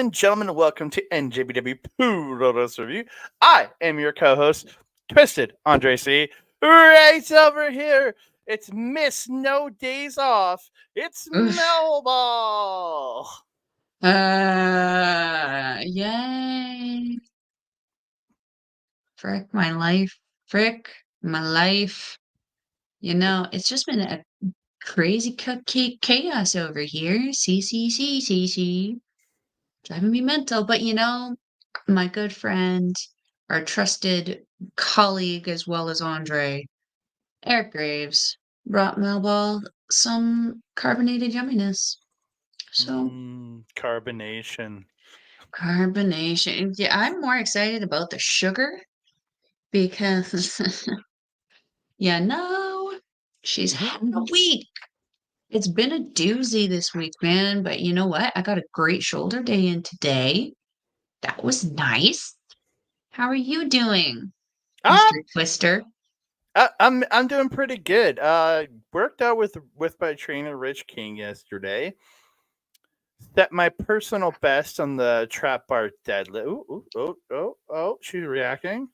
and gentlemen, welcome to NJPW Puroresu Review. I am your co-host, Twisted Andre C. Right over here, it's Miss No Days Off. It's Oof. Melball. Yay. Frick my life. Frick my life. You know, it's just been a crazy cupcake chaos over here. C. Driving me mental. But you know, my good friend, our trusted colleague as well as Andre, Eric Graves, brought Melball some carbonated yumminess. So Carbonation. carbonation. Yeah, I'm more excited about the sugar because you know she's had a week. It's been a doozy this week, man. But you know what? I got a great shoulder day in today. That was nice. How are you doing, Um, Mr. Twister? I'm doing pretty good. Worked out with my trainer Rich King yesterday. Set my personal best on the trap bar deadlift. She's reacting.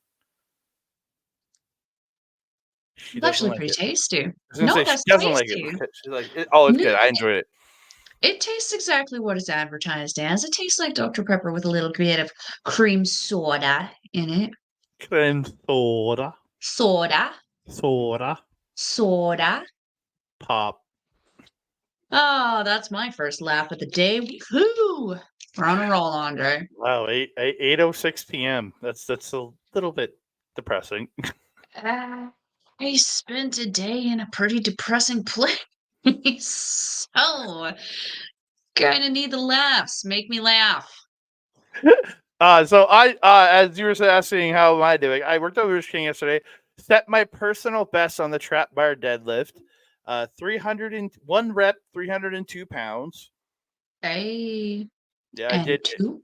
She It's doesn't actually like pretty it. tasty. I was gonna No, say she that's doesn't like it. tasty. She's like, it's No, good. I enjoyed it. it tastes exactly what it's advertised as. It tastes like Dr. Pepper with a little bit of cream soda in it. Cream soda, Soda. soda, Soda. pop. Oh, that's my first laugh of the day. Woohoo! We're on a roll, Andre. Wow, 8:06 p.m. That's a little bit depressing. I spent a day in a pretty depressing place. So, kind of need the laughs. Make me laugh. So I as you were asking, how am I doing? I worked out with Rich King yesterday. Set my personal best on the trap bar deadlift. 301 rep, 302 pounds. Hey, Yeah, I and did two?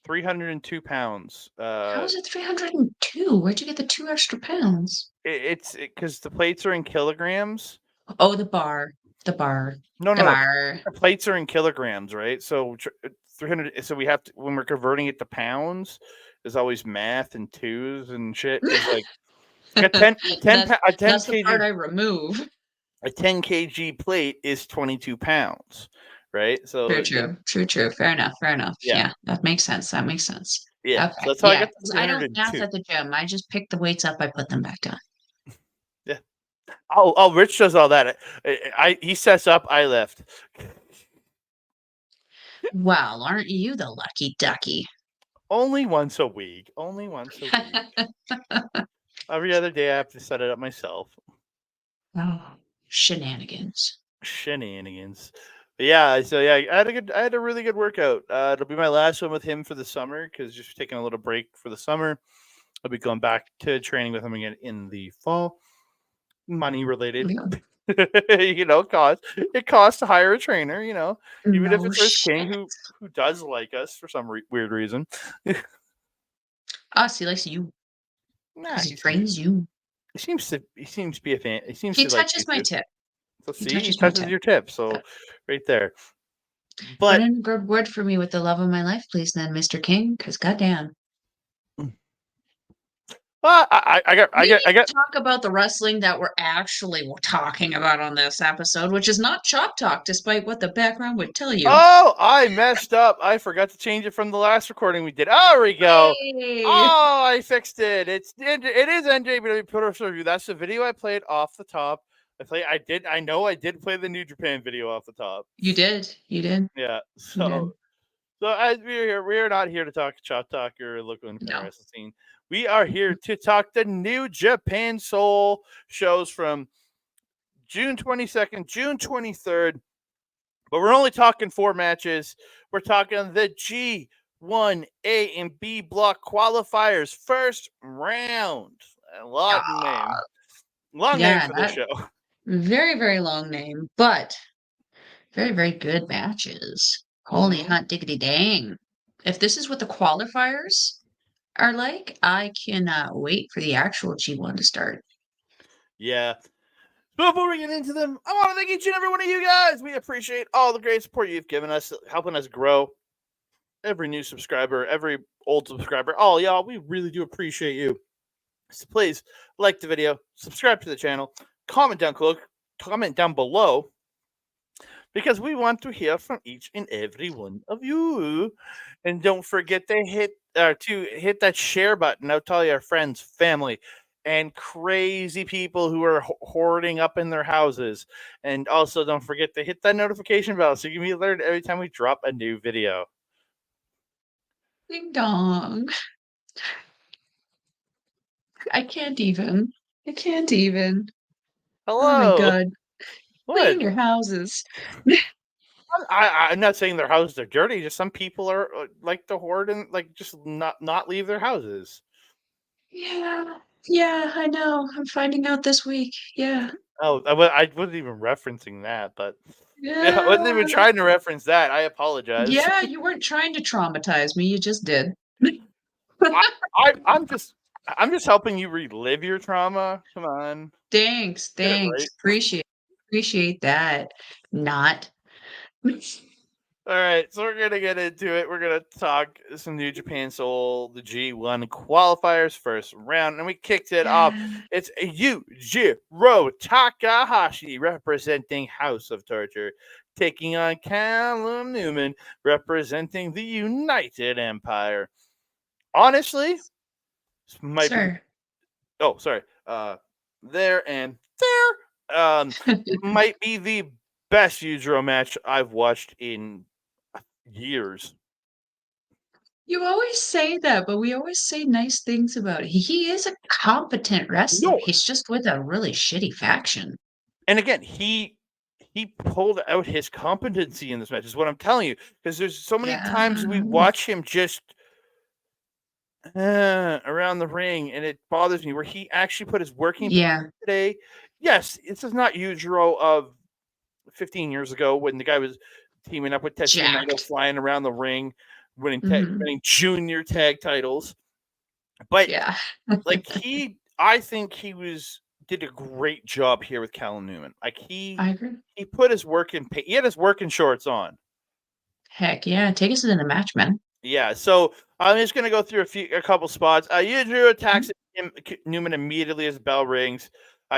302 pounds. How is it 302? Where'd you get the 2 extra pounds? It's because the plates are in kilograms. Oh, the bar. The bar. No, The no, no. bar. The plates are in kilograms, right? So 300. So we have to, when we're converting it to pounds, there's always math and twos and shit. It's like a 10, a 10 That's the part kg I remove. a 10 kg plate is 22 pounds, right? So True. Fair enough. yeah, Yeah, that makes sense. yeah. So Okay. that's how I Yeah, got the 'cause I don't math 302. at the gym. I just pick the weights up, I put them back down. Yeah. Rich does all that. He sets up, I lift. Well, aren't you the lucky ducky? Only once a week. Only once a week. Every other day, I have to set it up myself. Oh, shenanigans. Shenanigans. But yeah, so yeah, I had a really good workout. It'll be my last one with him for the summer because just taking a little break for the summer. I'll be going back to training with him again in the fall. Money related. It costs to hire a trainer, even if No it's Rich King shit. who does like us for some weird reason. Us, he likes you Nah, because he trains you. he seems to be a fan. He seems He to like you touches my too. tip. So He see, he touches my touches tip. your tip. So right there. Put But in a good word for me with the love of my life, please, then, Mr. King, because goddamn. well, We need I to got. talk about the wrestling that we're actually talking about on this episode, which is not Chop Talk, despite what the background would tell you. Oh, I messed up. I forgot to change it from the last recording we did. Oh, there we go. Hey! Oh, I fixed it. It is NJPW Puroresu Review. That's the video I played off the top. I know I did play the New Japan video off the top. You did. Yeah. You did. So as we are not here to talk Chop Talk or local independent No. wrestling scene. We are here to talk the New Japan Soul shows from June 22nd, June 23rd. But we're only talking 4 matches. We're talking the G1A and B block qualifiers first round. A lot of name. Long name Yeah, for this that show. very, very long name, but very, very good matches. Holy hot diggity dang. If this is what the qualifiers are like, I cannot wait for the actual G1 to start. Yeah. Before we get into them, I want to thank each and every one of you guys. We appreciate all the great support you've given us, helping us grow. every new subscriber, every old subscriber, all y'all, we really do appreciate you. So please like the video, subscribe to the channel, comment down below, because we want to hear from each and every one of you. And don't forget to hit that share button out to all your friends, family, and crazy people who are hoarding up in their houses. And also don't forget to hit that notification bell so you can be alerted every time we drop a new video. Ding dong. I can't even. I can't even. Oh my Hello. god. What? Clean your houses. I'm not saying their houses are dirty. Just some people are like to hoard and like just not leave their houses. Yeah. Yeah, I know. I'm finding out this week. Yeah. Oh, I wasn't even referencing that, but yeah, I wasn't even Yeah. trying to reference that. I apologize. Yeah, you weren't trying to traumatize me. You just did. I'm just helping you relive your trauma. Come on, Thanks. get it Thanks. right. Appreciate that. Not. All right, so we're gonna get into it. We're gonna talk some New Japan Soul, the G1 qualifiers, first round, and we kicked it off. Yeah. It's Yujiro Takahashi representing House of Torture, taking on Callum Newman representing the United Empire. Honestly, this might be. Sir. Oh, sorry. There and there. Might be the best Yujiro match I've watched in years. You always say that, but we always say nice things about it. He is a competent wrestler. No, He's just with a really shitty faction. and again, he pulled out his competency in this match. Is what I'm telling you, because there's so many times we Yeah. watch him just around the ring, and it bothers me where he actually put his working Yeah. today. Yes, this is not Yujiro of 15 years ago when the guy was teaming up with Tetsuya Naito, Jacked. flying around the ring, winning Mhm. junior tag titles. But Yeah. like I think did a great job here with Callum Newman. Like I agree. he put his he had his working shorts on. Heck yeah. Take us into the match, man. Yeah, so I'm just gonna go through a couple spots. Yujiro attacks Mhm. Newman immediately as the bell rings.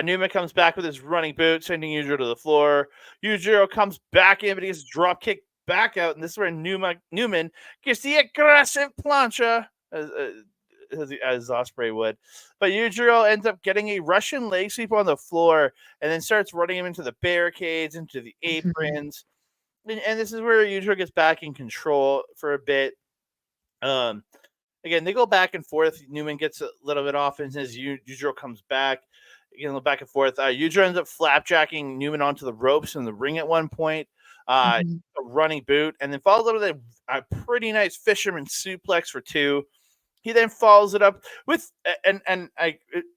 Newman comes back with his running boot, sending Yujiro to the floor. Yujiro comes back in, but he gets drop kick back out, and this is where Newman gets the aggressive plancha, as Ospreay would. But Yujiro ends up getting a Russian leg sweep on the floor, and then starts running him into the barricades, into the Mhm. aprons. And this is where Yujiro gets back in control for a bit. Again, they go back and forth. Newman gets a little bit off, and as Yujiro comes back, back and forth. Yujiro ends up flapjacking Newman onto the ropes in the ring at one point. Mhm. A running boot, and then follows up with a pretty nice fisherman suplex for 2. He then follows it up with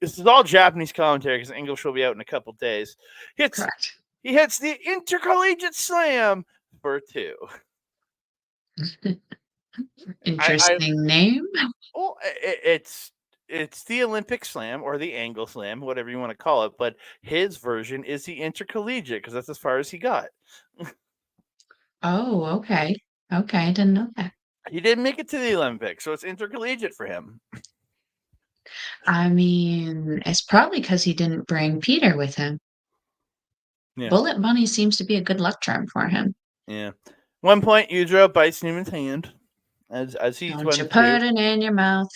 this is all Japanese commentary because English will be out in a couple days. Correct. He hits the intercollegiate slam for 2. I Interesting name. Well, it's the Olympic Slam or the Angle Slam, whatever you want to call it. But his version is the intercollegiate because that's as far as he got. Oh, okay. Okay, I didn't know that. He didn't make it to the Olympics, so it's intercollegiate for him. I mean, it's probably because he didn't bring Peter with him. Yeah, Bullet Bunny seems to be a good luck charm for him. yeah. One point, Yujiro bites Newman's hand as he's Don't one you to do. put it in your mouth.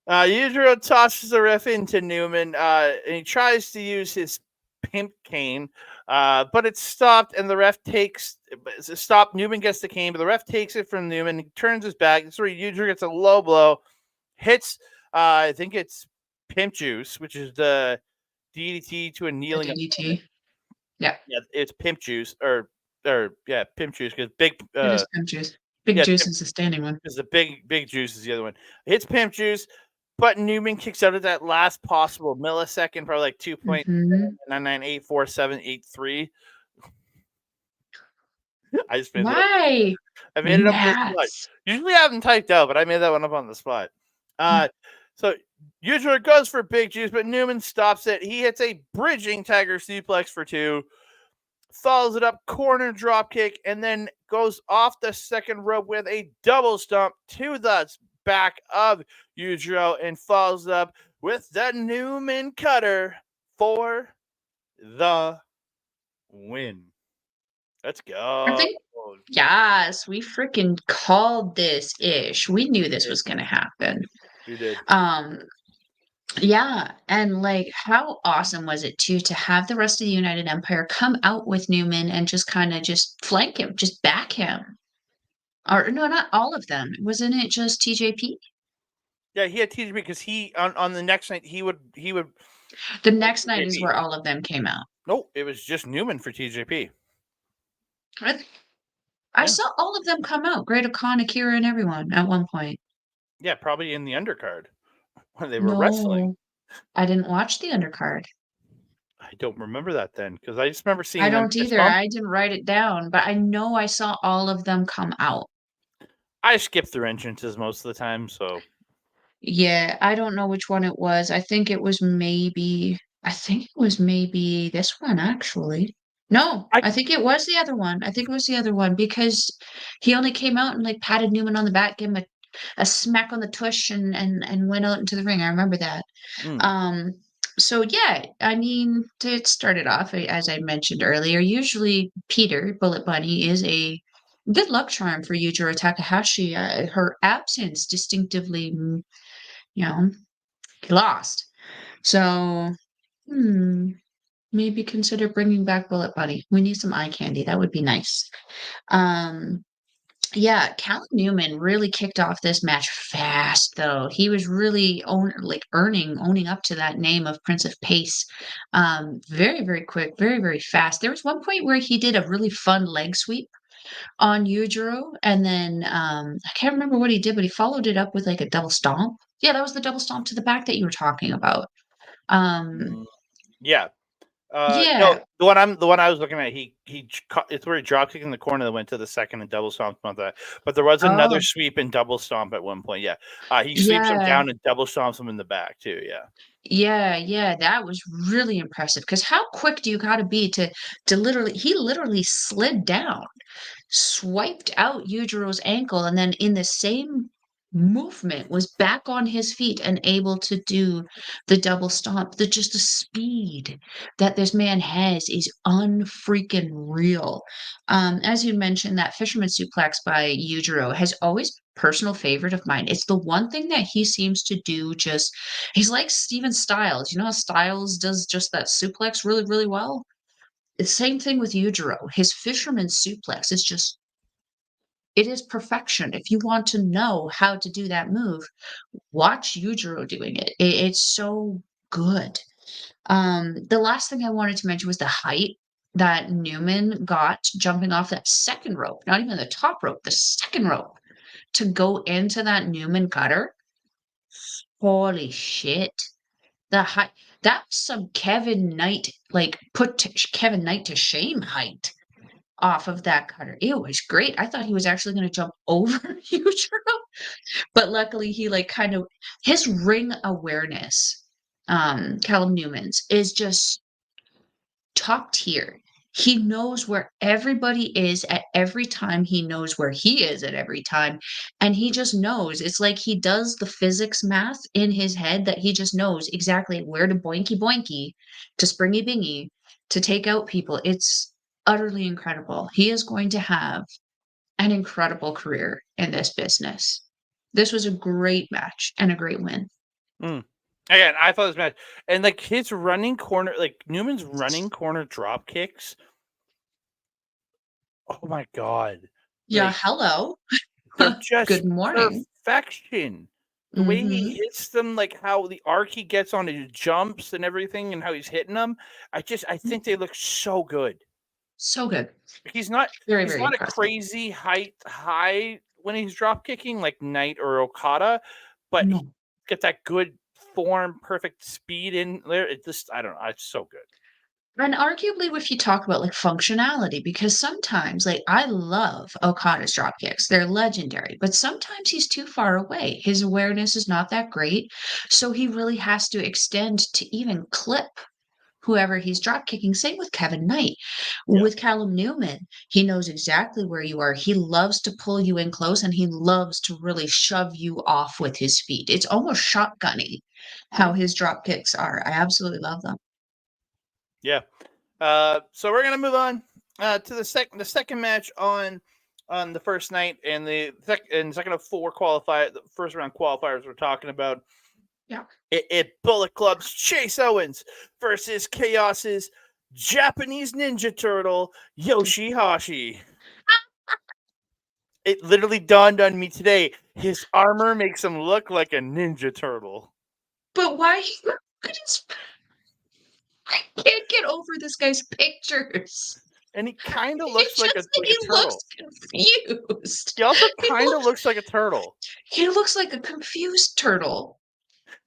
Yujiro tosses the ref into Newman, and he tries to use his pimp cane, but it's stopped, and the ref stop. Newman gets the cane, but the ref takes it from Newman. He turns his back. That's where Yujiro gets a low blow, hits. I think it's pimp juice, which is the DDT to a The kneeling. DDT. Yeah, Yeah, it's pimp juice, or yeah, pimp juice because it is pimp juice. Big yeah, juice is the standing one. because the big juice is the other one. Hits pimp juice, but Newman kicks out at that last possible millisecond, probably like Mhm. 2.9984783. I just made that up. Why? I made it up on the spot. Maths. Usually I haven't typed out, but I made that one up on the spot. So Yujiro goes for big juice, but Newman stops it. He hits a bridging tiger suplex for 2. follows it up, corner drop kick, and then goes off the second rope with a double stomp to the back of Yujiro and follows up with the Newman cutter for the win. Let's I go. think, yes, we freaking called this ish. We knew this was going to happen. We did. Yeah, and like how awesome was it too to have the rest of the United Empire come out with Newman and just kind of just flank him, just back him. Or no, not all of them. Wasn't it just TJP? Yeah, he had TJP because he on the next night he would The next night is TJP. where all of them came out. Nope, it was just Newman for TJP. I Yeah. saw all of them come out. Great Khan, Akira, and everyone at one point. Yeah, probably in the undercard when they were wrestling. No, I didn't watch the undercard. I don't remember that then because I just remember seeing I them don't fist either. bump. I didn't write it down, but I know I saw all of them come out. I skip through entrances most of the time, so Yeah, I don't know which one it was. I think it was maybe this one actually. No, I I think it was the other one. I think it was the other one because he only came out and like patted Newman on the back, gave him a smack on the tush and went out into the ring. I remember that. Um, so yeah, I mean, it started off as I mentioned earlier. Usually, Peter Bullet Bunny is a good luck charm for Yujiro Takahashi. Her absence distinctively, you know, lost. So, maybe consider bringing back Bullet Bunny. We need some eye candy. That would be nice. Yeah, Callum Newman really kicked off this match fast, though. He was really owning up to that name of Prince of Pace. Very, very quick, very, very fast. There was one point where he did a really fun leg sweep on Yujiro, and then I can't remember what he did, but he followed it up with like a double stomp. Yeah, that was the double stomp to the back that you were talking about. Yeah. Yeah. No, the one I was looking at, it's where he drop kicked in the corner that went to the second and double stomp on that. But there was another Oh, sweep and double stomp at one point. Yeah, he sweeps him yeah. down and double stomps him in the back too. Yeah, Yeah, that was really impressive. Because how quick do you gotta be to he literally slid down, swiped out Yujiro's ankle, and then in the same movement was back on his feet and able to do the double stomp. The speed that this man has is unfreaking real. As you mentioned, that fisherman suplex by Yujiro has always been a personal favorite of mine. It's the one thing that he seems to do just he's like Steven Styles. You know how Styles does just that suplex really, really well? The same thing with Yujiro. His fisherman suplex is just it is perfection. If you want to know how to do that move, watch Yujiro doing it. It's so good. The last thing I wanted to mention was the height that Newman got jumping off that second rope, not even the top rope, the second rope to go into that Newman cutter. Holy shit. The height that was some Kevin Knight, like Kevin Knight to shame height off of that cutter. It was great. I thought he was actually going to jump over Yujiro, but luckily he like kind of his ring awareness, Callum Newman's is just top tier. He knows where everybody is at every time. He knows where he is at every time. And he just knows. It's like he does the physics math in his head that he just knows exactly where to boinky boinky, to springy bingy, to take out people. It's utterly incredible. He is going to have an incredible career in this business. This was a great match and a great win. Again, I thought this match and like his running corner, like Newman's running corner drop kicks. Oh my god! Yeah, Like hello. they're just Good morning. perfection. The way he hits them, like how the arc he gets on his jumps and everything, and how he's hitting them. I think they look so good. So good. He's not Very, he's very not a impressive. crazy height high when he's drop kicking like Knight or Okada, but he No. get that good form, perfect speed in there. It just I don't know. It's so good. And arguably, if you talk about like functionality, because sometimes, like, I love Okada's drop kicks, they're legendary, but sometimes he's too far away. His awareness is not that great. So he really has to extend to even clip whoever he's drop kicking. Same with Kevin Knight. Yeah. With Callum Newman, he knows exactly where you are. He loves to pull you in close and he loves to really shove you off with his feet. It's almost shotgunny how his drop kicks are. I absolutely love them. Yeah. So we're gonna move on to the second match on the first night and the second of four the first round qualifiers we're talking about. Yeah. It Bullet Club's Chase Owens versus Chaos's Japanese Ninja Turtle Yoshi-Hashi. It literally dawned on me today. His armor makes him look like a Ninja Turtle. But why? I can't get over this guy's pictures. And he kind of looks like a looks turtle. confused. He also kind of looks like a turtle. He looks like a confused turtle.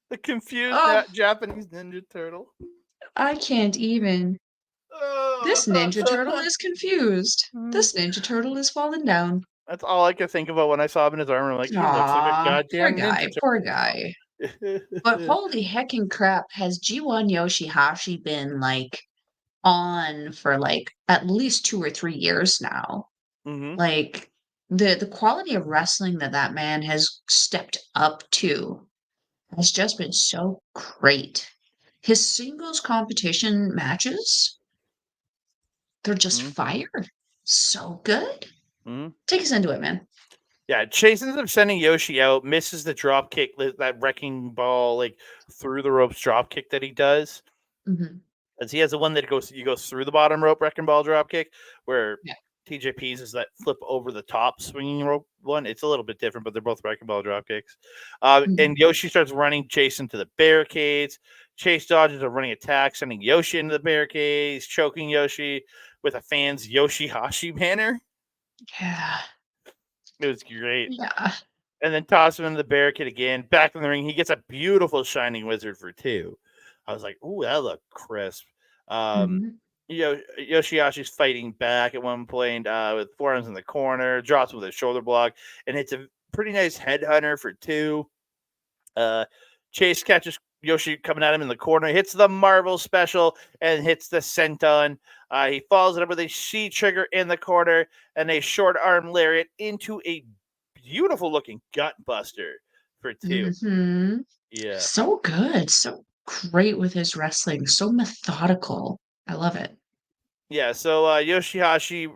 The confused Japanese Ninja Turtle. I can't even. This Ninja Turtle is confused. This Ninja Turtle is falling down. That's all I could think about when I saw him in his armor. I'm like, he looks like a goddamn Ninja Turtle. Poor guy. But holy heckin' crap, has G1 Yoshi-Hashi been like on for like at least 2 or 3 years now? Mm-hmm. Like the quality of wrestling that man has stepped up to has just been so great. His singles competition matches, they're just fire. So good. Take us into it, man. Yeah, Chase ends up sending Yoshi out, misses the drop kick, that wrecking ball, like through the ropes drop kick that he does. As he has the one that goes through the bottom rope wrecking ball drop kick, where TJP's is that flip over the top swinging rope one. It's a little bit different, but they're both wrecking ball drop kicks. And Yoshi starts running Chase into the barricades. Chase dodges a running attack, sending Yoshi into the barricades, choking Yoshi with a fan's Yoshi-Hashi banner. Yeah. It was great. Yeah. And then toss him into the barricade again. Back in the ring, he gets a beautiful Shining Wizard for 2. I was like, ooh, that looked crisp. Yoshi-Hashi's fighting back at one point with forearms in the corner, drops with a shoulder block, and it's a pretty nice headhunter for 2. Chase catches Yoshi coming at him in the corner, hits the Marvel special, and hits the senton. He follows it up with a C-trigger in the corner and a short arm lariat into a beautiful looking gut buster for 2. Yeah. So good. So great with his wrestling. So methodical. I love it. Yeah, so Yoshi-Hashi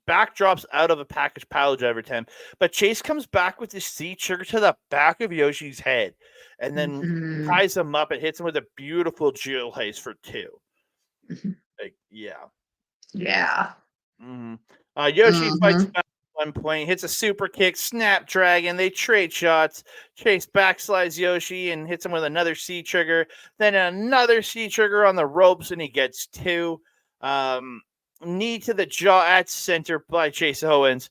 backdrops out of a package pile driver attempt, but Chase comes back with his C-trigger to the back of Yoshi's head and then ties him up and hits him with a beautiful jewel heist for 2. Like, yeah. Yeah. Yoshi fights back at one point, hits a super kick, snapdragon. They trade shots. Chase backslides Yoshi and hits him with another C-trigger, then another C-trigger on the ropes, and he gets 2. Knee to the jaw at center by Chase Owens,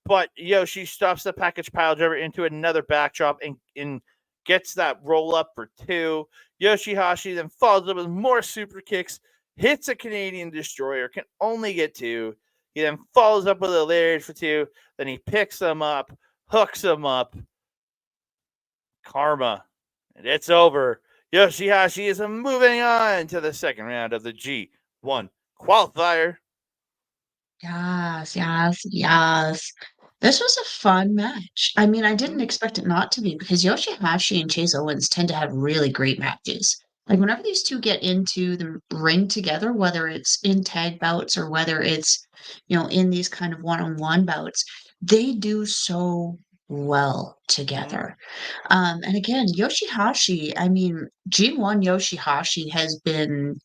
but Yoshi stops the package pile driver into another backdrop and gets that roll up for 2. Yoshi-Hashi then follows up with more super kicks, hits a Canadian Destroyer, can only get 2. He then follows up with a lariat for 2. Then he picks them up, hooks them up. Karma. And it's over. Yoshi-Hashi is moving on to the second round of the G1 qualifier. Yes. This was a fun match. I mean, I didn't expect it not to be because Yoshi-Hashi and Chase Owens tend to have really great matches. Like whenever these two get into the ring together, whether it's in tag bouts or whether it's, in these kind of one-on-one bouts, they do so well together. And again, Yoshi-Hashi, I mean, G1 Yoshi-Hashi has been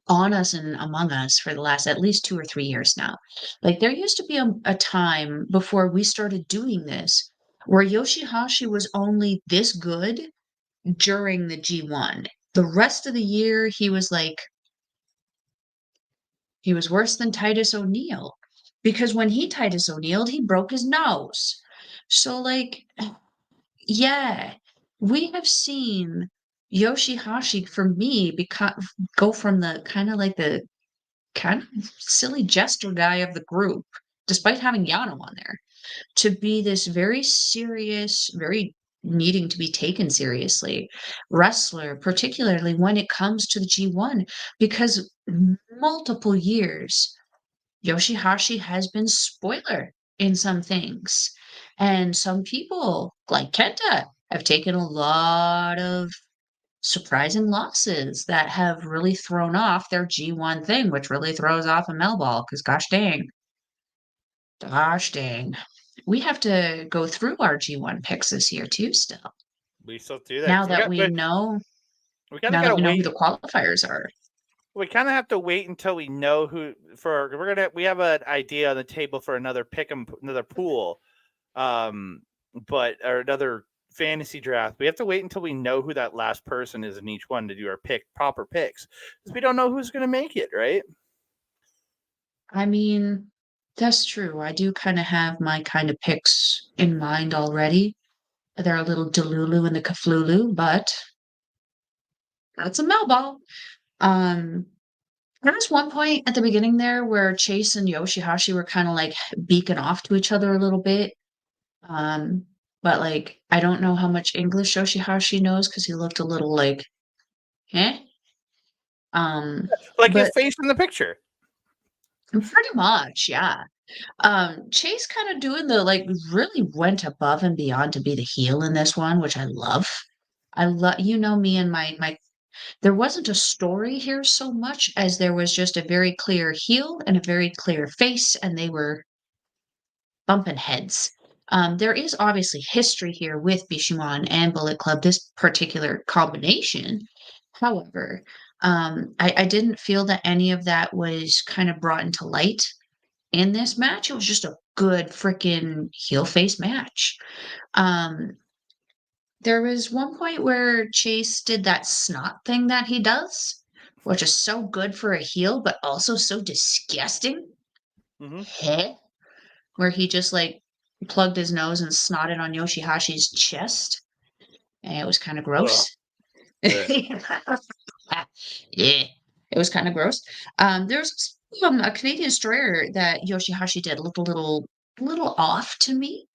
on us and among us for the last at least 2 or 3 years now. Like there used to be a time before we started doing this where Yoshi-Hashi was only this good during the G1. The rest of the year he was worse than Titus O'Neil because when he Titus O'Neil'd, he broke his nose. So yeah, we have seen Yoshi-Hashi for me go from the kind of silly jester guy of the group, despite having Yano on there, to be this very serious, very needing to be taken seriously wrestler, particularly when it comes to the G1, because multiple years Yoshi-Hashi has been spoiler in some things. And some people, like Kenta, have taken a lot of surprising losses that have really thrown off their G1 thing, which really throws off a Melball, because gosh dang. We have to go through our G1 picks this year too still. We still do that Now 'cause that we know we kind of now gotta that we know who wait. the qualifiers are. We kind of have to wait until we know who we have an idea on the table for another another pool, but or another fantasy draft. We have to wait until we know who that last person is in each one to do our proper picks, because we don't know who's going to make it, right? I mean, that's true. I do kind of have my kind of picks in mind already. They're a little Delulu and the Kaflulu, but that's a Melball. Um, there was one point at the beginning there where Chase and Yoshi-Hashi were kind of like beaking off to each other a little bit. Um, but like I don't know how much English Yoshi-Hashi knows because he looked a little like, eh? Like his But face in the picture. pretty much, yeah. Chase kind of doing the like really went above and beyond to be the heel in this one, which I love. I love me and my there wasn't a story here so much as there was just a very clear heel and a very clear face, and they were bumping heads. There is obviously history here with Bishamon and Bullet Club, this particular combination. However, I didn't feel that any of that was kind of brought into light in this match. It was just a good freaking heel face match. Um, there was one point where Chase did that snot thing that he does, which is so good for a heel, but also so disgusting. Mm-hmm. Heh. Where he just like plugged his nose and snotted on Yoshi-Hashi's chest. And it was kind of gross. Yeah. Yeah, it was kind of gross. There's a Canadian destroyer that Yoshi-Hashi did looked a little off to me.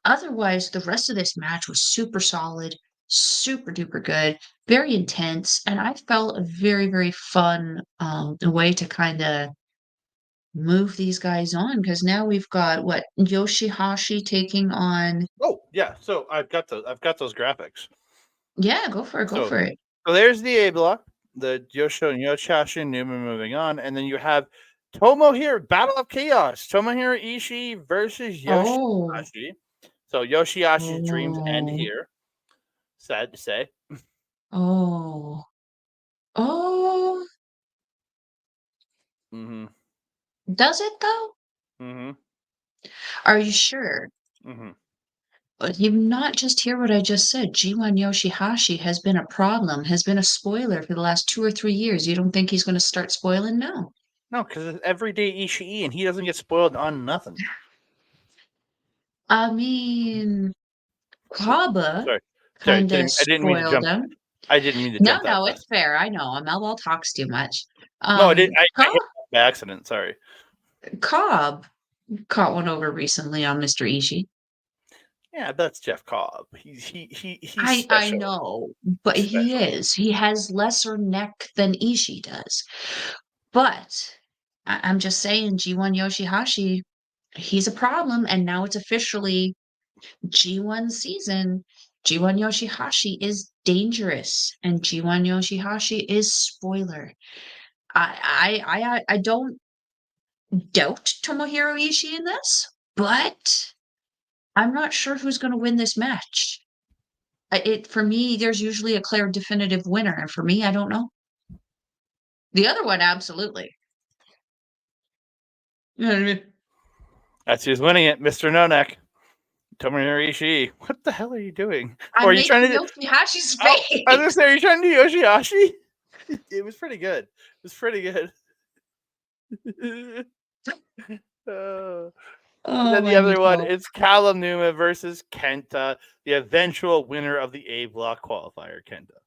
Otherwise, the rest of this match was super solid, super duper good, very intense, and I felt a very, very fun way to kind of move these guys on because now we've got what Yoshi-Hashi taking on. Oh yeah, so I've got those graphics. Yeah, go for it, go So, for it. so there's the A block, the Yoshi-Hashi and Newman moving on, and then you have Tomohiro Battle of Chaos, Tomohiro Ishii versus Oh, Yoshi-Hashi. So Yoshi-Hashi's dreams end oh, here. Sad to say. oh, oh. Mm-hmm. Does it though? Mm-hmm. Are you sure? Mm-hmm. But you not just hear what I just said. G1 Yoshi-Hashi has been a problem, has been a spoiler for the last 2 or 3 years. You don't think he's going to start spoiling now? No, because it's everyday Ishii, and he doesn't get spoiled on nothing. I mean, Oh, Kaba sorry, kind of I didn't mean to spoiled jump. him. I didn't mean to No, jump that no, it's fast. fair. I know. Melville talks too much. No, I did. I Cobb, hit that by accident. Sorry. Cobb caught one over recently on Mr. Ishii. Yeah, that's Jeff Cobb. He's I special. know, but He's he special. is. He has lesser neck than Ishii does. But I'm just saying, G1 Yoshi-Hashi, he's a problem, and now it's officially G1 season. G1 Yoshi-Hashi is dangerous, and G1 Yoshi-Hashi is spoiler. I don't doubt Tomohiro Ishii in this, but I'm not sure who's going to win this match. It for me, there's usually a clear, definitive winner, and for me, I don't know. The other one, absolutely. You know what I mean? That's who's winning it, Mr. No Neck. Tomohiro Ishii. What the hell are you doing? Or I'm are you trying making to do? Yoshi-Hashi's Oh, I was gonna face. say, are you trying to do Yoshi-Hashi? It was pretty good. It was pretty good. And Oh then the my other one, god. it's Callum Newman versus Kenta, the eventual winner of the A block qualifier, Kenta.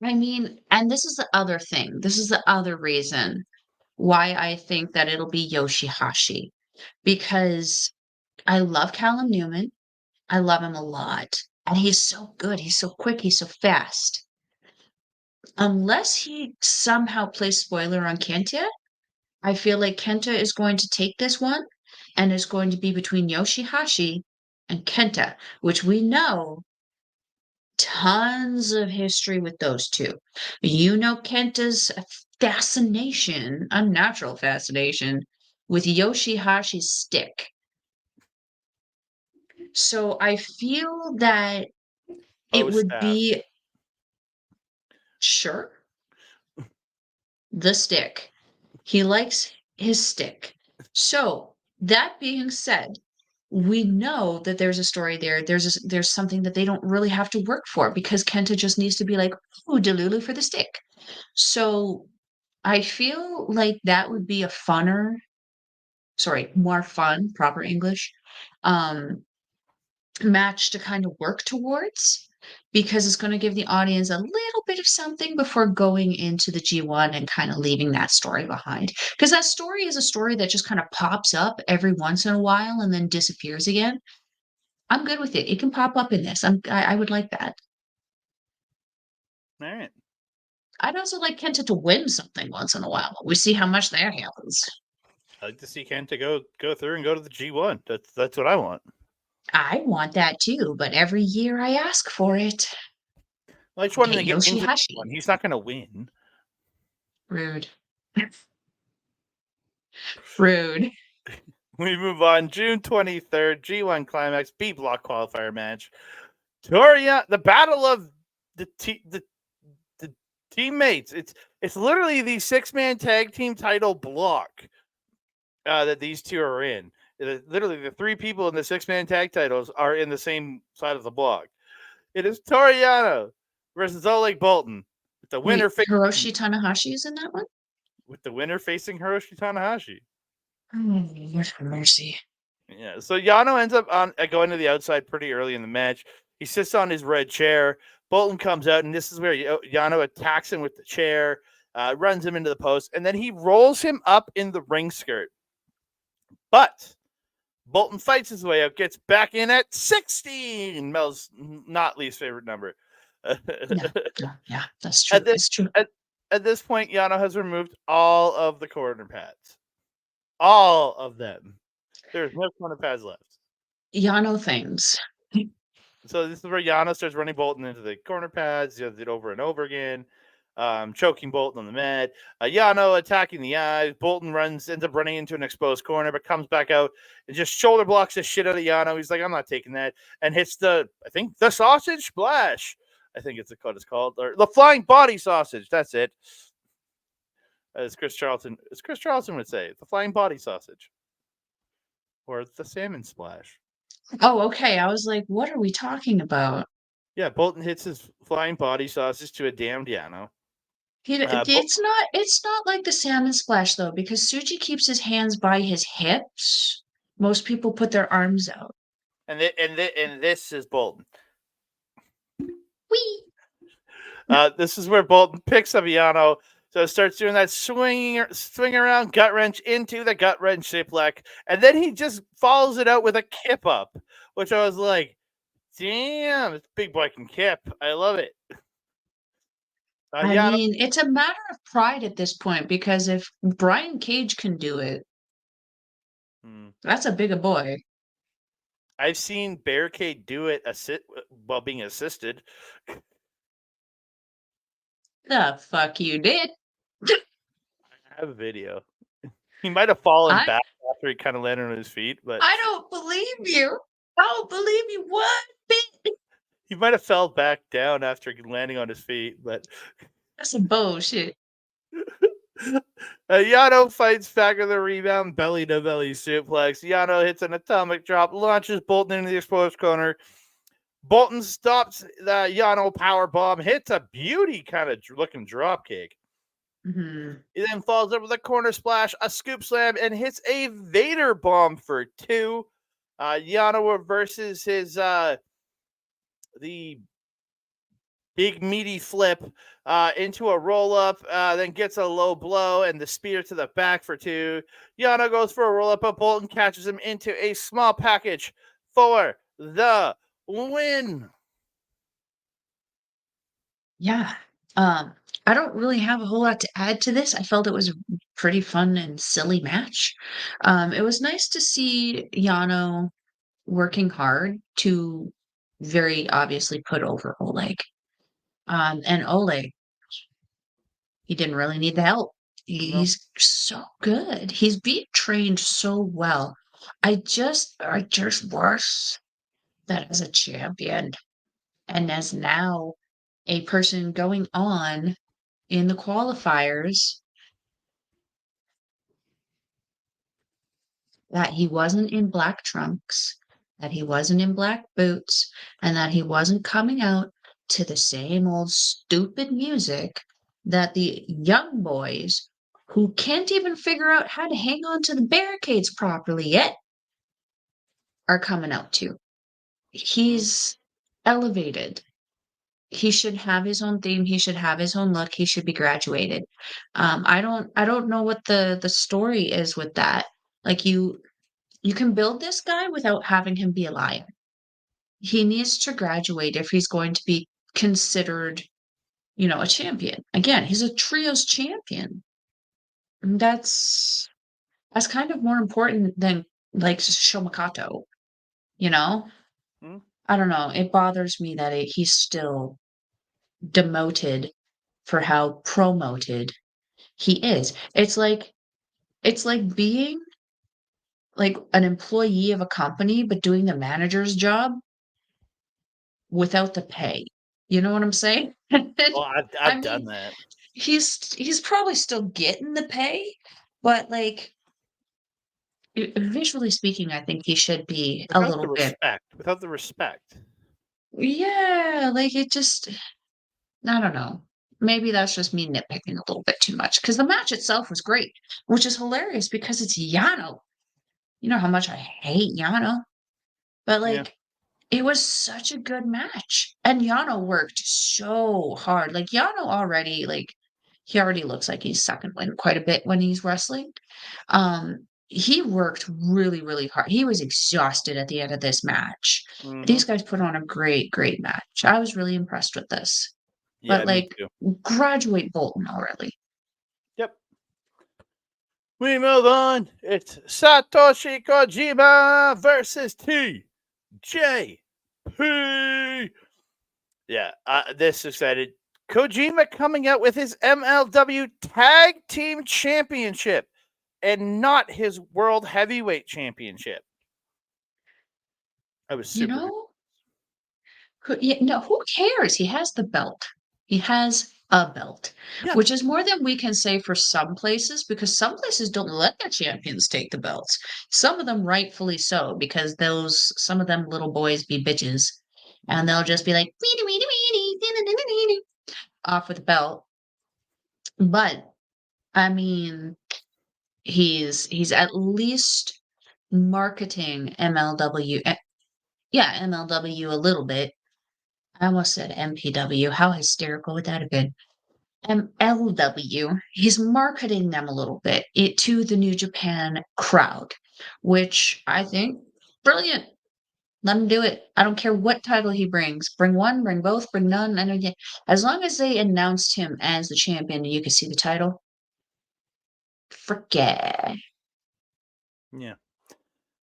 I mean, and this is the other thing. This is the other reason why I think that it'll be Yoshi-Hashi because I love Callum Newman. I love him a lot. And he's so good. He's so quick. He's so fast. Unless he somehow plays spoiler on Kenta, I feel like Kenta is going to take this one and is going to be between Yoshi-Hashi and Kenta, which we know tons of history with those two. You know Kenta's fascination, unnatural fascination, with Yoshi-Hashi's stick. So I feel that it would be sure the stick. He likes his stick. So that being said, we know that there's a story there. There's something that they don't really have to work for because Kenta just needs to be like, "Ooh, Delulu for the stick." So I feel like that would be a more fun, proper English, um, match to kind of work towards because it's going to give the audience a little bit of something before going into the G1 and kind of leaving that story behind. Because that story is a story that just kind of pops up every once in a while and then disappears again. I'm good with it. It can pop up in this. I would like that. All right. I'd also like Kenta to win something once in a while. We see how much that happens. I'd like to see Kenta go through and go to the G1. That's what I want. I want that too, but every year I ask for it. Well, I just want him to get into Yoshi-Hashi. one. He's not going to win. Rude. Rude. We move on. June 23rd, G1 Climax B Block qualifier match. Toru Yano, the battle of the teammates. It's literally the 6-man tag team title block that these two are in. Literally, the 3 people in the 6-man tag titles are in the same side of the block. It is Toru Yano versus Oleg Boltin. With the winner Hiroshi Tanahashi is in that one? With the winner facing Hiroshi Tanahashi. Oh, Lord have mercy. Yeah, so Yano ends up going to the outside pretty early in the match. He sits on his red chair. Boltin comes out, and this is where Yano attacks him with the chair, runs him into the post, and then he rolls him up in the ring skirt. But Boltin fights his way out, gets back in at 16. Mel's not least favorite number. Yeah, that's true. That's true. At this point, Yano has removed all of the corner pads. All of them. There's no corner pads left. Yano things. So this is where Yano starts running Boltin into the corner pads. He does it over and over again, choking Boltin on the mat. Yano attacking the eyes. Boltin ends up running into an exposed corner, but comes back out and just shoulder blocks the shit out of Yano. He's like, I'm not taking that. And hits the sausage splash. I think it's what it's called. Or the flying body sausage. That's it. As Chris Charlton would say, the flying body sausage. Or the salmon splash. Oh, okay. I was like, what are we talking about? Yeah, Boltin hits his flying body sausage to a damned Yano. It's not like the salmon splash though, because Tsuji keeps his hands by his hips. Most people put their arms out. And this is Boltin. Whee! This is where Boltin picks up Yano. So it starts doing that swing around gut wrench into the gut wrench shapelek. And then he just follows it out with a kip up, which I was like, damn, it's big boy can kip. I love it. I mean, it's a matter of pride at this point because if Brian Cage can do it, that's a bigger boy. I've seen Barricade do it while being assisted. The fuck you did? I have a video. He might have fallen back after he kind of landed on his feet, but I don't believe you. I don't believe you one bit. He might have fell back down after landing on his feet, but that's some bullshit. Yano fights back with a rebound, belly to belly suplex. Yano hits an atomic drop, launches Boltin into the exposed corner. Boltin stops the Yano power bomb, hits a beauty kind of looking drop kick. Mm-hmm. He then falls over the corner splash, a scoop slam, and hits a Vader bomb for 2. Yano reverses his the big meaty flip into a roll up, then gets a low blow and the spear to the back for 2. Yano goes for a roll up, but Boltin catches him into a small package for the win. Yeah. I don't really have a whole lot to add to this. I felt it was a pretty fun and silly match. It was nice to see Yano working hard to very obviously put over Oleg. And Oleg, he didn't really need the help. No. He's so good. He's being trained so well. I just wish that as a champion and as now a person going on in the qualifiers that he wasn't in black trunks, that he wasn't in black boots, and that he wasn't coming out to the same old stupid music that the young boys who can't even figure out how to hang on to the barricades properly yet are coming out to. He's elevated. He should have his own theme. He should have his own look. He should be graduated. I don't know what the story is with that. Like you can build this guy without having him be a lion. He needs to graduate if he's going to be considered, a champion. Again, he's a trios champion. And that's kind of more important than like Shomakato, you know? Hmm? I don't know. It bothers me that he's still demoted for how promoted he is. It's like being like an employee of a company but doing the manager's job without the pay. You know what I'm saying? Well, I I've done mean, that he's probably still getting the pay, but like visually speaking, I think he should be a without the little bit. respect. Without the respect. Yeah, like it just I don't know. Maybe that's just me nitpicking a little bit too much because the match itself was great, which is hilarious because it's Yano. You know how much I hate Yano, but Yeah. like it was such a good match, and Yano worked so hard. Like Yano already, like he already looks like he's sucking wind quite a bit when he's wrestling. He worked really, really hard. He was exhausted at the end of this match. Mm-hmm. These guys put on a great, great match. I was really impressed with this. Yeah, But me like, too. graduate Bolton already. Yep. We move on. It's Satoshi Kojima versus TJP. Yeah, this excited. Kojima coming out with his MLW Tag Team Championship and not his World Heavyweight Championship. I was You super. know, who cares? He has the belt. He has a belt, Yeah. which is more than we can say for some places because some places don't let their champions take the belts. Some of them rightfully so because some of them little boys be bitches and they'll just be like weedy, weedy, weedy, weedy, weedy, off with the belt. But I mean, he's at least marketing MLW. Yeah, MLW a little bit. I almost said MPW. How hysterical would that have been? MLW. He's marketing them a little bit to the New Japan crowd, which I think brilliant. Let him do it. I don't care what title he brings. Bring one, bring both, bring none. I don't get as long as they announced him as the champion and you can see the title. Forget. Yeah.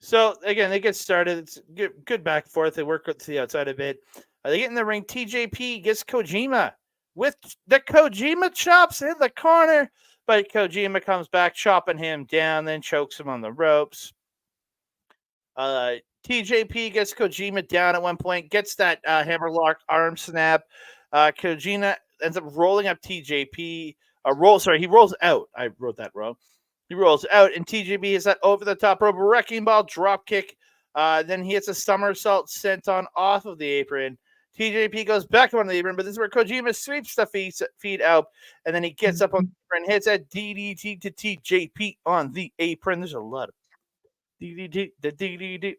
So again, they get started. It's good back and forth. They work to the outside a bit. They get in the ring. TJP gets Kojima with the Kojima chops in the corner, but Kojima comes back, chopping him down, then chokes him on the ropes. TJP gets Kojima down at one point, gets that hammerlock arm snap. Kojima ends up rolling up TJP. He rolls out. I wrote that wrong. He rolls out, and TJP hits that over the top rope wrecking ball drop kick. Then he hits a somersault senton off of the apron. TJP goes back on the apron, but this is where Kojima sweeps the feet out, and then he gets up on the apron, hits a DDT to TJP on the apron. There's a lot of DDT.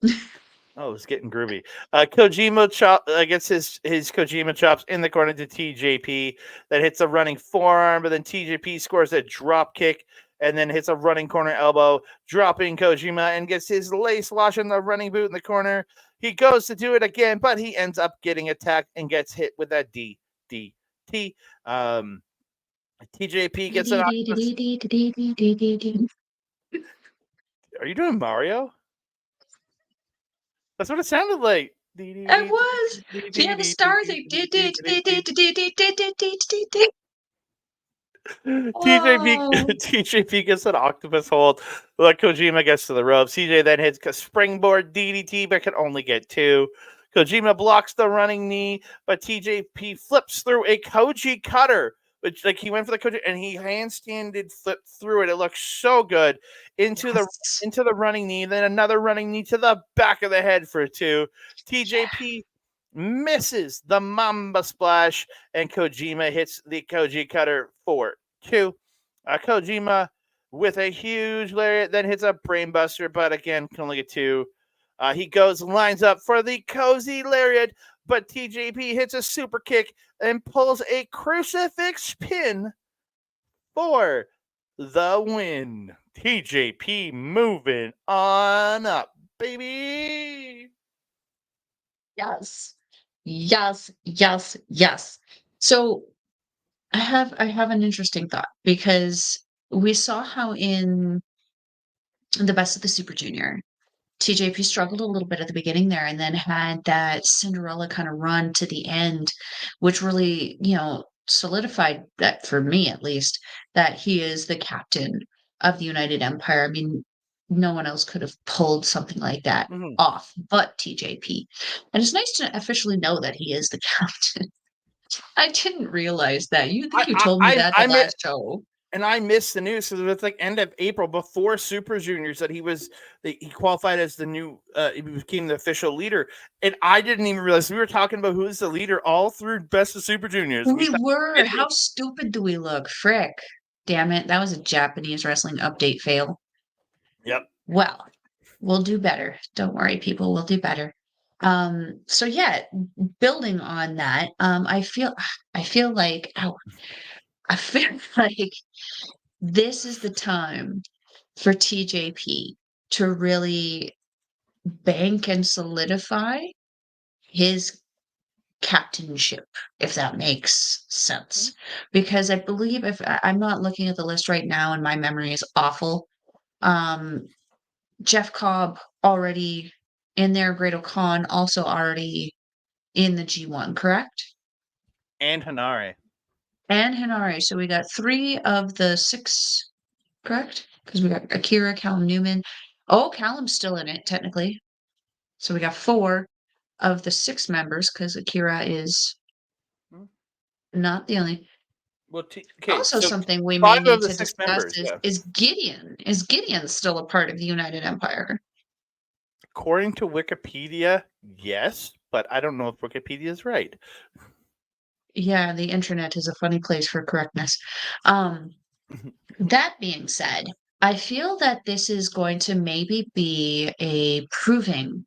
Yeah. Oh, it's getting groovy. Kojima gets his Kojima chops in the corner to TJP that hits a running forearm, but then TJP scores a drop kick and then hits a running corner elbow, dropping Kojima, and gets his lace wash in the running boot in the corner. He goes to do it again, but he ends up getting attacked and gets hit with that DDT. TJP gets an octopus. Are you doing Mario? That's what it sounded like. I was. Yeah, the star thing. TJP Whoa. TJP gets an octopus hold. Like Kojima gets to the ropes. CJ then hits a springboard DDT, but can only get 2. Kojima blocks the running knee, but TJP flips through a Koji cutter, which like he went for the Koji and he handstanded flipped through it. It looks so good into the running knee, then another running knee to the back of the head for 2. TJP misses the Mamba Splash, and Kojima hits the Koji cutter for 2. Kojima with a huge lariat, then hits a brainbuster, but again can only get 2. He lines up for the cozy lariat, but TJP hits a super kick and pulls a crucifix pin for the win. TJP moving on up, baby. Yes. So I have an interesting thought because we saw how in the Best of the Super Junior, TJP struggled a little bit at the beginning there and then had that Cinderella kind of run to the end, which really, solidified that for me at least, that he is the captain of the United Empire. I mean, no one else could have pulled something like that off but TJP. And it's nice to officially know that he is the captain. I didn't realize that. You told me that the last show. And I missed the news because it was like end of April before Super Juniors that he qualified as the new he became the official leader, and I didn't even realize we were talking about who's the leader all through Best of Super Juniors. We were. How stupid do we look? Frick! Damn it! That was a Japanese wrestling update fail. Yep. Well, we'll do better. Don't worry, people. We'll do better. So yeah, building on that, I feel like this is the time for TJP to really bank and solidify his captainship, if that makes sense. Because I believe I'm not looking at the list right now and my memory is awful. Jeff Cobb already in there, Great Khan also already in the G1, correct? And Hanare. So we got 3 of the 6, correct? Because we got Akira, Callum, Newman. Oh, Callum's still in it, technically. So we got 4 of the 6 members, because Akira is not the only. Well, Also, so something we may 5 need of the to 6 discuss members, is Gideon. Is Gideon still a part of the United Empire? According to Wikipedia, yes, but I don't know if Wikipedia is right. Yeah, the internet is a funny place for correctness. That being said, I feel that this is going to maybe be a proving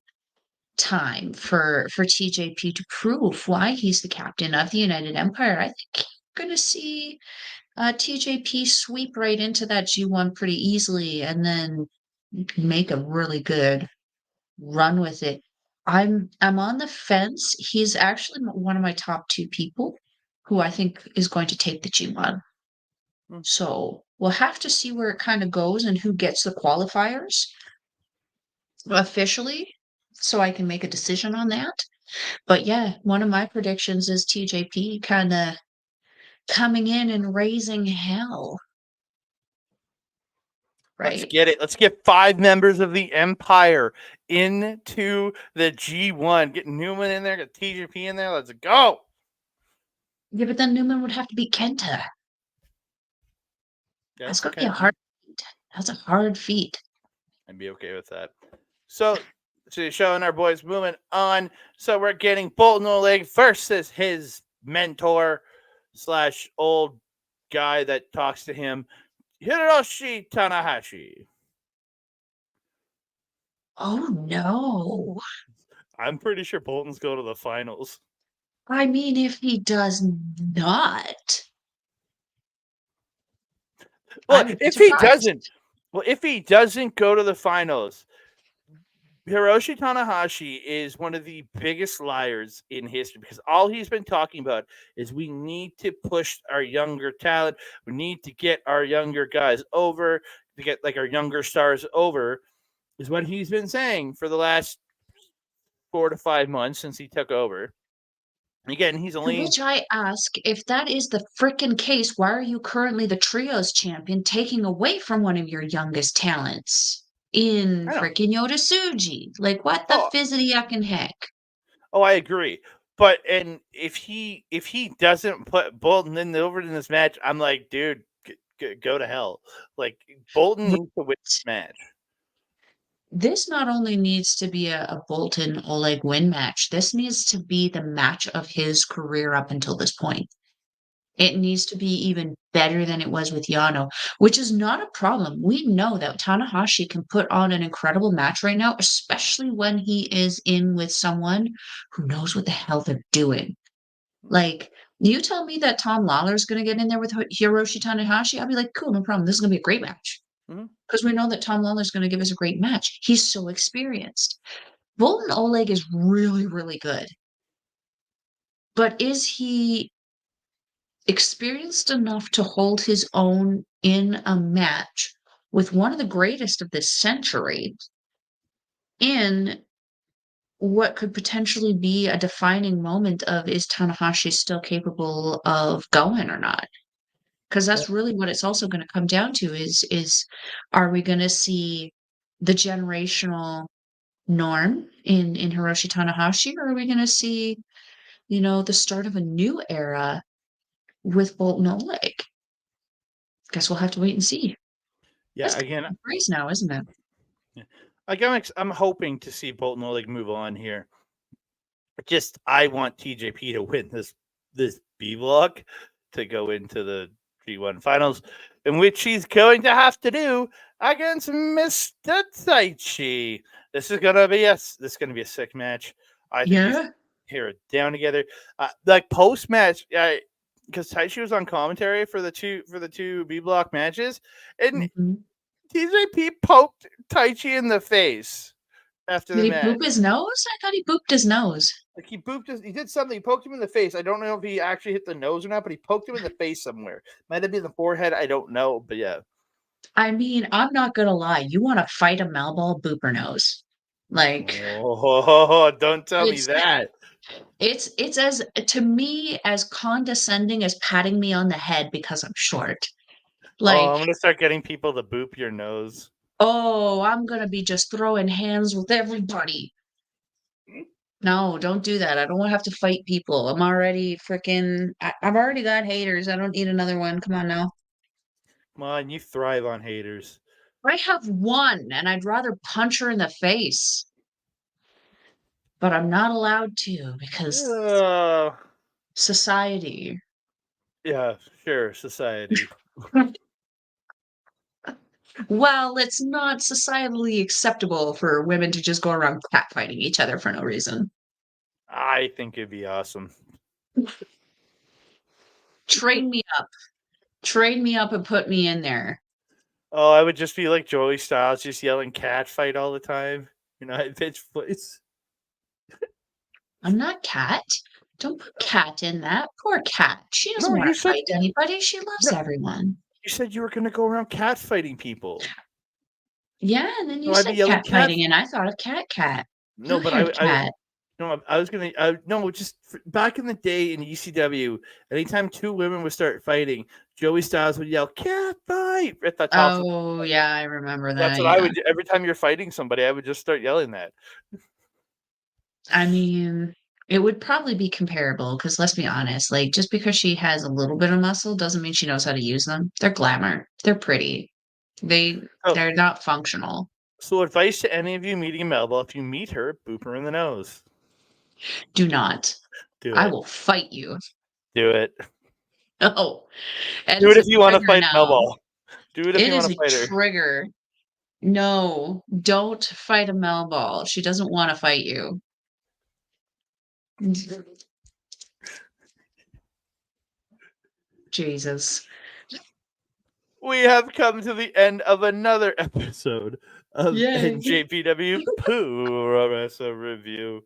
time for TJP to prove why he's the captain of the United Empire. I think you're going to see TJP sweep right into that G1 pretty easily and then make a really good run with it. I'm on the fence. He's actually one of my top 2 people who I think is going to take the G1. So we'll have to see where it kind of goes and who gets the qualifiers officially so I can make a decision on that. But yeah, one of my predictions is TJP kind of coming in and raising hell. Right. Let's get it. Let's get 5 members of the Empire into the G1. Get Newman in there, get TJP in there. Let's go. Yeah, but then Newman would have to beat Kenta. Yeah, that's going to be a hard feat. That's a hard feat. I'd be okay with that. So showing our boys moving on. So we're getting Boltin Oleg versus his mentor / old guy that talks to him, Hiroshi Tanahashi. Oh no. I'm pretty sure Bolton's going to the finals. I mean, if he does not. Well, would be if he surprised. doesn't go to the finals, Hiroshi Tanahashi is one of the biggest liars in history because all he's been talking about is we need to push our younger talent. We need to get our younger guys over, to get like our younger stars over, is what he's been saying for the last 4 to 5 months since he took over. Again, he's To only which I ask, if that is the frickin' case, why are you currently the trios champion taking away from one of your youngest talents in I know. frickin' Yoda Like, what the Oh, fizzity yuckin' heck? I agree. But and if he doesn't put Bolton over in this match, I'm like, dude, go to hell. Like Bolton Right. needs to win this match. This not only needs to be a Boltin Oleg win match, this needs to be the match of his career up until this point. It needs to be even better than it was with Yano, which is not a problem. We know that Tanahashi can put on an incredible match right now, especially when he is in with someone who knows what the hell they're doing. Like, you tell me that Tom Lawler's going to get in there with Hiroshi Tanahashi, I'll be like, cool, no problem. This is going to be a great match. Mm-hmm. Because we know that Tom Lawler's going to give us a great match. He's so experienced. Boltin Oleg is really, really good. But is he experienced enough to hold his own in a match with one of the greatest of this century in what could potentially be a defining moment of is Tanahashi still capable of going or not? Because Yeah. that's really what it's also going to come down to is are we going to see the generational norm in Hiroshi Tanahashi, or are we going to see, the start of a new era with Boltin Oleg? Guess we'll have to wait and see. Yeah. That's kind Again, of praise now, isn't it? I'm hoping to see Bolton Oleg move on here. Just I want TJP to win this B block to go into the G1 finals, in which he's going to have to do against Mr. Taichi. This is gonna be a sick match. I think these Yeah. tear it down together. Like post match, because Taichi was on commentary for the two B block matches, and Mhm. TJP poked Taichi in the face after Did the he match. poop his nose? I thought he pooped his nose. Like he did something. He poked him in the face. I don't know if he actually hit the nose or not, but he poked him in the face somewhere. Might have been the forehead. I don't know, but yeah. I mean, I'm not gonna lie. You want to fight a Melball booper nose? Like Oh, don't tell me it's that. it's as to me as condescending as patting me on the head because I'm short. Oh, Like, I'm gonna start getting people to boop your nose. oh, I'm gonna be just throwing hands with everybody. No, don't do that. I don't want to have to fight people. I'm already freaking. I've already got haters. I don't need another one. Come on now. Come on, you thrive on haters. I have one, and I'd rather punch her in the face, but I'm not allowed to because Uh, society. yeah, sure, society. Well, it's not societally acceptable for women to just go around catfighting each other for no reason. I think it'd be awesome. Train me up. Train me up and put me in there. Oh, I would just be like Joey Styles, just yelling "cat fight" all the time. At pitch place. I'm not Cat. Don't put Cat in that. Poor Cat. She doesn't No, want you to said fight anybody. She loves no. everyone. You said you were gonna go around cat fighting people. Yeah, and then So you I'd be said yelling cat cat. fighting, and I thought of Cat. No, Go but ahead, Cat. no, I was gonna. No, just back in the day in ECW, anytime two women would start fighting, Joey Styles would yell "cat fight" at the top. Oh, yeah, I remember That's that, what I yeah. would do. Every time you're fighting somebody, I would just start yelling that. I mean, it would probably be comparable because let's be honest, like, just because she has a little bit of muscle doesn't mean she knows how to use them. They're glamour. They're pretty. They So, they're not functional. so advice to any of you meeting Melba: if you meet her, boop her in the nose. Do not. Do I it. will fight you. Do it. Oh, and Do it's it a if you want to trigger fight now. Melba. Do it if It you want is to a fight her. trigger. No, don't fight a Melball. She doesn't want to fight you. Jesus. we have come to the end of another episode of Yay. NJPW Puroresu Review.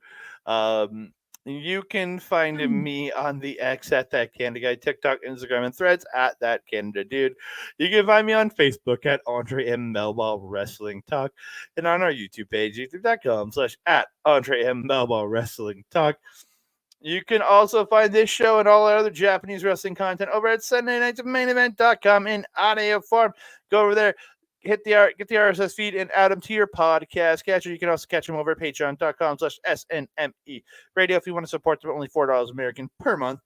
You can find me on the X at That Canada Guy, TikTok, Instagram, and Threads at That Canada Dude. You can find me on Facebook at Andre Melball Wrestling Talk, and on our YouTube page, youtube.com/ at Andre Melball Wrestling Talk. You can also find this show and all our other Japanese wrestling content over at SundayNightsMainEvent.com in audio form. Go over there, get the RSS feed, and add them to your podcast catcher. You can also catch them over at Patreon.com/SNME Radio if you want to support them. Only $4 American per month.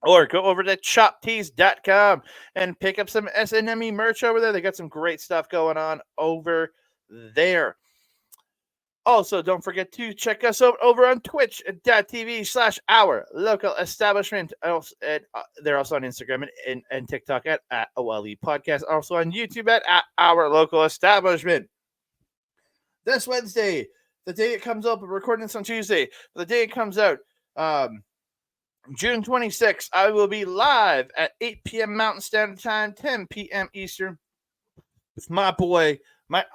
Or go over to choptees.com and pick up some SNME merch over there. They got some great stuff going on over there. Also, don't forget to check us out over on twitch.tv/our local establishment. They're also on Instagram and TikTok at OLE Podcast. Also on YouTube at our local establishment. This Wednesday, the day it comes out, we're recording this on Tuesday. The day it comes out, June 26th, I will be live at 8 p.m. Mountain Standard Time, 10 p.m. Eastern, with my boy, my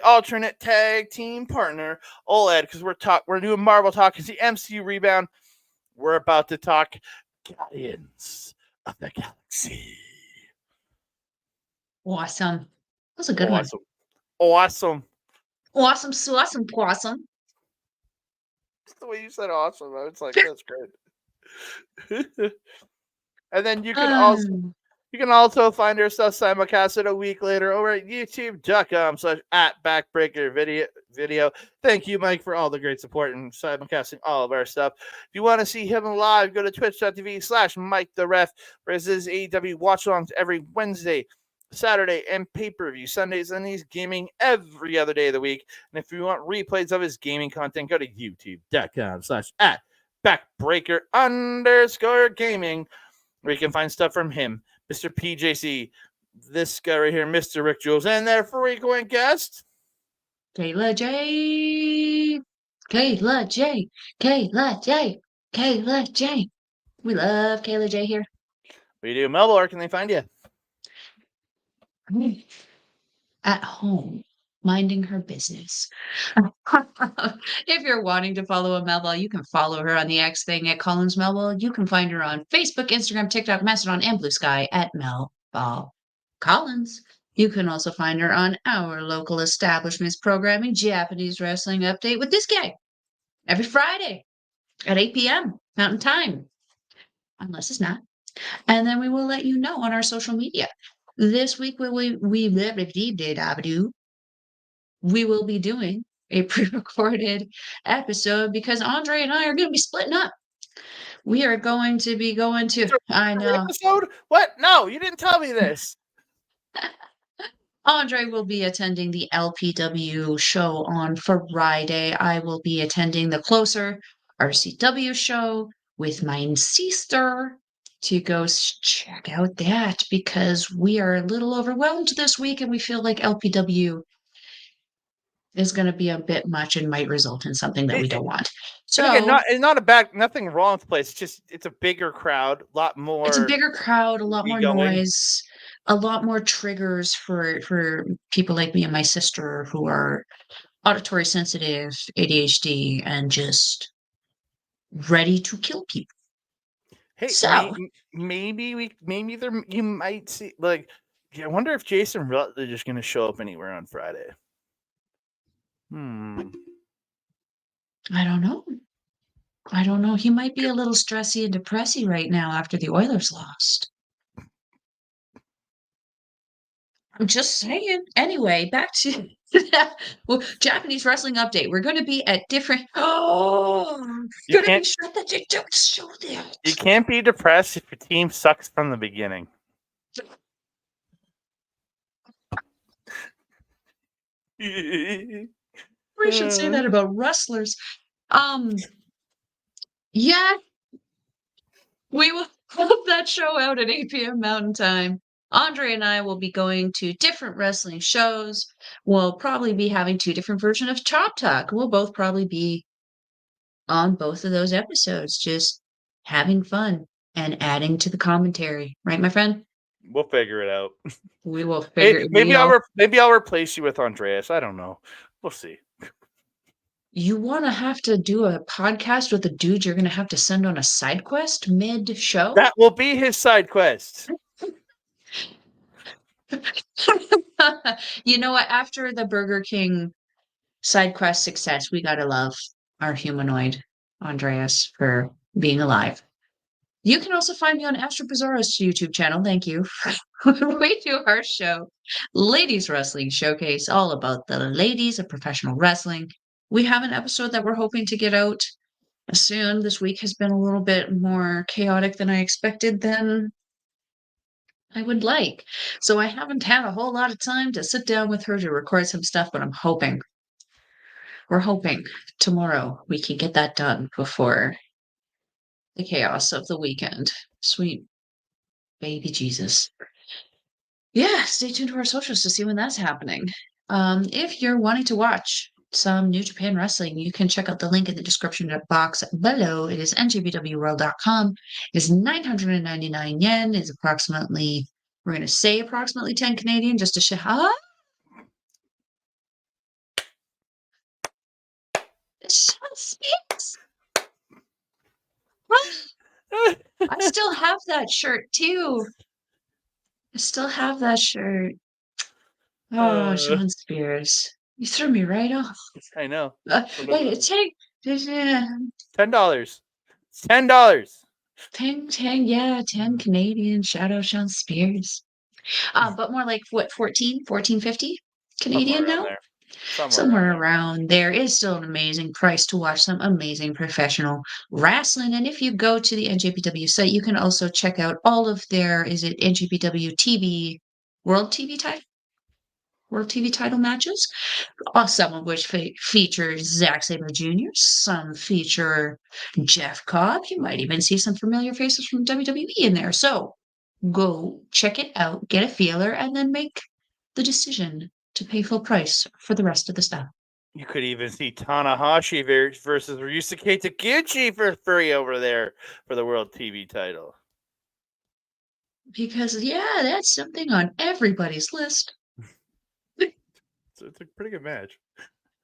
alternate tag team partner, Oleg, because we're doing Marvel Talk. It's the MCU Rebound. We're about to talk Guardians of the Galaxy. Awesome. That was a good one. Awesome. Awesome, awesome, possum. The way you said awesome, I was like, that's great. And then you can also find our stuff simulcasted a week later over at youtube.com/@Backbreaker video. Thank you, Mike, for all the great support and simulcasting all of our stuff. If you want to see him live, go to twitch.tv/MikeTheRef, where this is AEW watch-alongs every Wednesday, Saturday, and pay-per-view Sundays, and he's gaming every other day of the week. And if you want replays of his gaming content, go to youtube.com/@Backbreaker_gaming, where you can find stuff from him, Mr. PJC, this guy right here, Mr. Rick Jules, and their frequent guest, Kayla J. Kayla J. Kayla J. Kayla J. We love Kayla J here. We do. Melball, where can they find you? At home, minding her business. If you're wanting to follow a Melball, you can follow her on the X thing at Collins Melball. You can find her on Facebook, Instagram, TikTok, Mastodon, and Blue Sky at Melball Collins. You can also find her on our local establishment's programming, Japanese Wrestling Update, with this guy every Friday at 8 p.m. Mountain Time, unless it's not. And then we will let you know on our social media. This week we will be doing a pre-recorded episode because Andre and I are going to be splitting up. We are going to be going to. I know. Episode? What? No, you didn't tell me this. Andre will be attending the LPW show on Friday. I will be attending the Closer RCW show with my sister to go check out that because we are a little overwhelmed this week and we feel like LPW is going to be a bit much and might result in something that we don't want. So again, nothing wrong with the place. It's a bigger crowd, a lot more. It's a bigger crowd, a lot more noise, a lot more triggers for people like me and my sister who are auditory sensitive, ADHD, and just ready to kill people. Hey, so maybe you might see, like, I wonder if Jason Rutledge is going to show up anywhere on Friday. I don't know. He might be a little stressy and depressy right now after the Oilers lost. I'm just saying. Anyway, back to Japanese wrestling update. We're going to be at different. You can't be sure that you don't show that. You can't be depressed if your team sucks from the beginning. We should say that about wrestlers. Yeah, we will have that show out at 8 p.m. Mountain Time. Andre and I will be going to different wrestling shows. We'll probably be having 2 different versions of Chop Talk. We'll both probably be on both of those episodes, just having fun and adding to the commentary. Right, my friend? We'll figure it out. We will figure. Maybe I'll replace you with Andreas. I don't know. We'll see. You want to have to do a podcast with a dude you're going to have to send on a side quest mid-show? That will be his side quest. You know what? After the Burger King side quest success, we gotta love our humanoid Andreas for being alive. You can also find me on Astro Bizarro's YouTube channel. Thank you. We do our show, Ladies Wrestling Showcase, all about the ladies of professional wrestling. We have an episode that we're hoping to get out soon. This week has been a little bit more chaotic than I expected than I would like. So I haven't had a whole lot of time to sit down with her to record some stuff, but we're hoping tomorrow we can get that done before the chaos of the weekend. Sweet baby Jesus. Yeah, stay tuned to our socials to see when that's happening. If you're wanting to watch some New Japan Wrestling, you can check out the link in the description box below. It is njpwworld.com. It is 999 yen. It's approximately, we're going to say approximately 10 Canadian just to show. I still have that shirt too. I still have that shirt. Oh, Sean Spears. You threw me right off. I know. Wait, take $10. $10. 10, yeah, 10 Canadian. Shout out Sean Spears. But more like what, 14.50 Canadian now? There. Somewhere around there is still an amazing price to watch some amazing professional wrestling. And if you go to the NJPW site, you can also check out all of their, is it NJPW TV, World TV title matches? Some of which feature Zack Sabre Jr., some feature Jeff Cobb. You might even see some familiar faces from WWE in there. So go check it out, get a feeler, and then make the decision to pay full price for the rest of the stuff. You could even see Tanahashi versus Ryusuke Taguchi for free over there for the World TV title. Because, yeah, that's something on everybody's list. It's a pretty good match.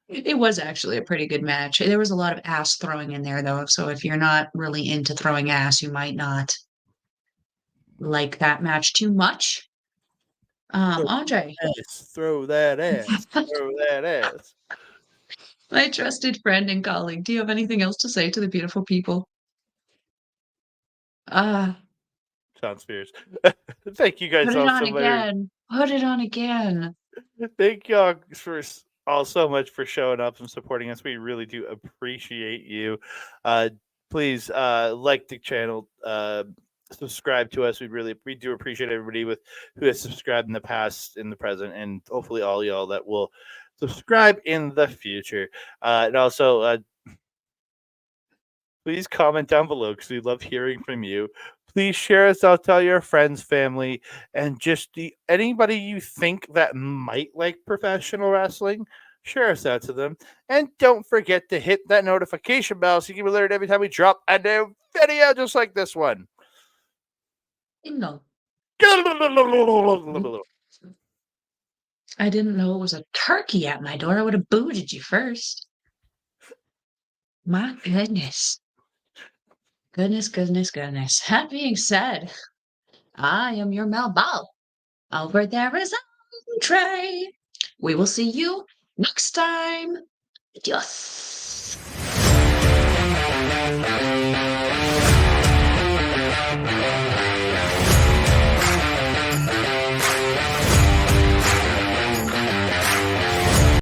It was actually a pretty good match. There was a lot of ass throwing in there, though. So if you're not really into throwing ass, you might not like that match too much. Andre. Throw that ass. Throw that ass. My trusted friend and colleague, do you have anything else to say to the beautiful people? Sean Spears. Thank you guys Put it on again. Put it on again. Thank y'all all so much for showing up and supporting us. We really do appreciate you. Please like the channel, subscribe to us. We do appreciate everybody who has subscribed in the past, in the present, and hopefully all y'all that will subscribe in the future. And also, please comment down below because we love hearing from you. Please share us out to all your friends, family, and just anybody you think that might like professional wrestling. Share us out to them. And don't forget to hit that notification bell so you can be alerted every time we drop a new video just like this one. No. I didn't know it was a turkey at my door. I would have booted you first. My goodness. Goodness. That being said, I am your Melball. Over there is Andre. We will see you next time. Adios.